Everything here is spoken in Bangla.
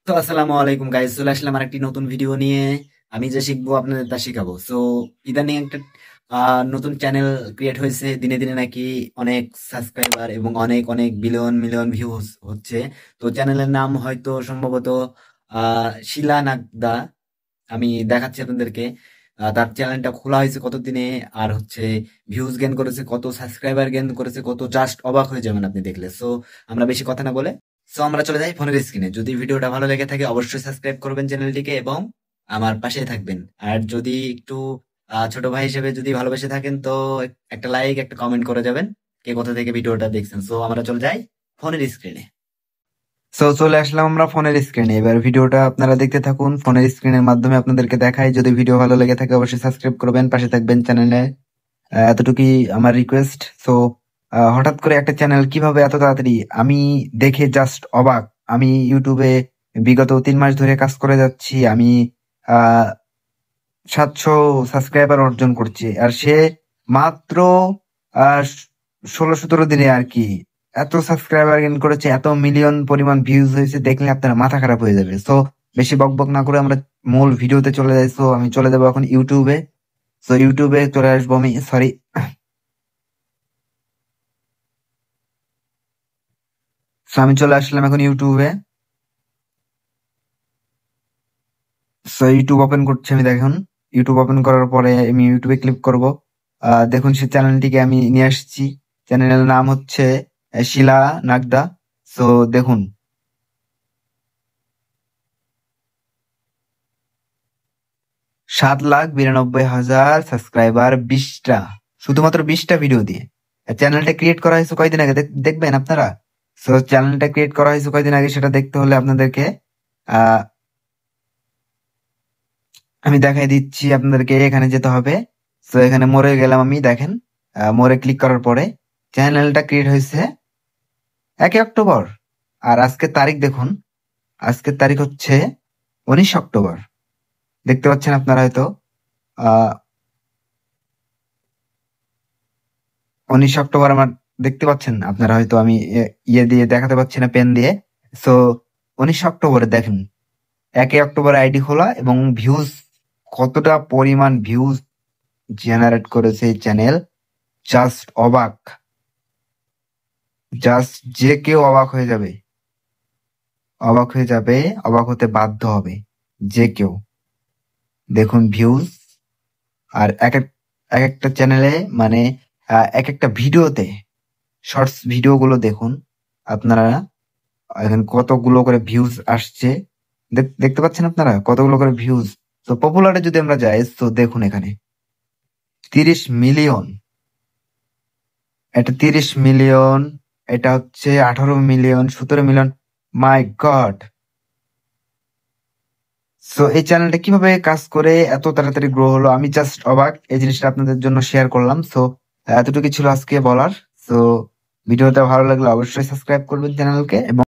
তো আসসালামু আলাইকুম গাইস, চলে আসলাম আরেকটি নতুন ভিডিও নিয়ে। আমি যে শিখবো আপনাদের তা শিখাবো। সো ইদানিং একটা নতুন চ্যানেল ক্রিয়েট হয়েছে, দিনে দিনে নাকি অনেক সাবস্ক্রাইবার এবং অনেক অনেক বিলিয়ন মিলিয়ন ভিউ হচ্ছে। তো চ্যানেলের নাম হয়তো সম্ভবত শিলা নাগদা। আমি দেখাচ্ছি আপনাদেরকে। তার চ্যানেলটা খোলা হয়েছে কতদিনে, আর হচ্ছে ভিউজ গেন করেছে কত, সাবস্ক্রাইবার গেন করেছে কত, জাস্ট অবাক হয়ে যাবেন আপনি দেখলে। সো আমরা বেশি কথা না বলে আমরা চলে যাই ফোনের স্ক্রিনে। যদি ভিডিওটা ভালো লেগে থাকে অবশ্যই সাবস্ক্রাইব করবেন চ্যানেলটিকে এবং আমার পাশে থাকবেন। আর যদি একটু ছোট ভাই হিসেবে যদি ভালোবেসে থাকেন তো একটা লাইক একটা কমেন্ট করে যাবেন কে কোথা থেকে ভিডিওটা দেখছেন। সো আমরা চলে যাই ফোনের স্ক্রিনে। সো চলে আসলাম আমরা ফোনের স্ক্রিনে। এবার ভিডিওটা আপনারা দেখতে থাকুন, ফোনের স্ক্রিনের মাধ্যমে আপনাদেরকে দেখাই। যদি ভিডিও ভালো লেগে থাকে অবশ্যই সাবস্ক্রাইব করবেন, পাশে থাকবেন চ্যানেলে। এতটুকুই আমার রিকোয়েস্ট। সো হঠাৎ করে একটা চ্যানেল কিভাবে এত তাড়াতাড়ি, আমি দেখে জাস্ট অবাক। আমি ইউটিউবে বিগত 3 মাস ধরে কাজ করে যাচ্ছি। আমি 700 সাবস্ক্রাইবার অর্জন করছি, আর সে মাত্র 16-17 দিনে আর কি এত সাবস্ক্রাইবার গেইন করেছে, এত মিলিয়ন পরিমাণ ভিউজ হয়েছে, দেখলে আপনার মাথা খারাপ হয়ে যাবে। সো বেশি বকবক না করে আমরা মূল ভিডিওতে চলে যাই। সো আমি চলে যাবো এখন ইউটিউবে। সো ইউটিউবে চলে আসবো আমি, সরি। সো আমি চলে আসলাম এখন ইউটিউবে। সো ইউটিউব ওপেন করছি আমি, দেখুন। ইউটিউব ওপেন করার পরে আমি ইউটিউবে ক্লিক করব। দেখুন সে চ্যানেলটিকে আমি নিয়ে আসছি। চ্যানেলের নাম হচ্ছে শিলা নাগদা। সো দেখুন, 7,92,000 সাবস্ক্রাইবার, 20টা, শুধুমাত্র 20টা ভিডিও দিয়ে। চ্যানেলটা ক্রিয়েট করা হয়েছে কয়দিন আগে দেখবেন আপনারা। সো চ্যানেলটা ক্রিয়েট করা হয়েছে কয়দিন আগে সেটা দেখতে হলে আপনাদেরকে আহ আমি দেখাই দিচ্ছি আপনাদেরকে। এখানে যেতে হবে। তো এখানে মোড়ে গেলাম আমি, দেখেন। মোড়ে ক্লিক করার পরে চ্যানেলটা ক্রিয়েট হয়েছে 1 অক্টোবর। আর আজকের তারিখ দেখুন, আজকের তারিখ হচ্ছে 19 অক্টোবর। দেখতে পাচ্ছেন আপনারা হয়তো। আহ 19 অক্টোবর আমার দেখতে পাচ্ছেন আপনারা হয়তো। আমি ইয়ে দিয়ে দেখাতে পাচ্ছি না, পেন দিয়ে। সো 19 অক্টোবরে দেখেন, 1 অক্টোবর আইডি খোলা এবং ভিউজ, কতটা পরিমাণ ভিউজ জেনারেট করেছে এই চ্যানেল, জাস্ট অবাক। জাস্ট যে কেউ অবাক হয়ে যাবে, অবাক হয়ে যাবে, অবাক হতে বাধ্য হবে যে কেউ। দেখুন ভিউজ, আর এক একটা চ্যানেলে মানে এক একটা ভিডিওতে, শর্টস ভিডিও গুলো দেখুন আপনারা। এখন কতগুলো করে ভিউজ আসছে, দেখতে পাচ্ছেন আপনারা কতগুলো করে ভিউজ। তো পপুলারে যদি আমরা যাই তো দেখুন এখানে 30 মিলিয়ন, এটা 30 মিলিয়ন, এটা হচ্ছে 18 মিলিয়ন, 17 মিলিয়ন। মাই গড! সো এই চ্যানেলটা কিভাবে কাজ করে এত তাড়াতাড়ি গ্রো হলো, আমি জাস্ট অবাক। এই জিনিসটা আপনাদের জন্য শেয়ার করলাম। সো এতটুকু ছিল আজকে বলার। সো ভিডিওটা ভালো লাগলে অবশ্যই সাবস্ক্রাইব করবেন চ্যানেলকে এবং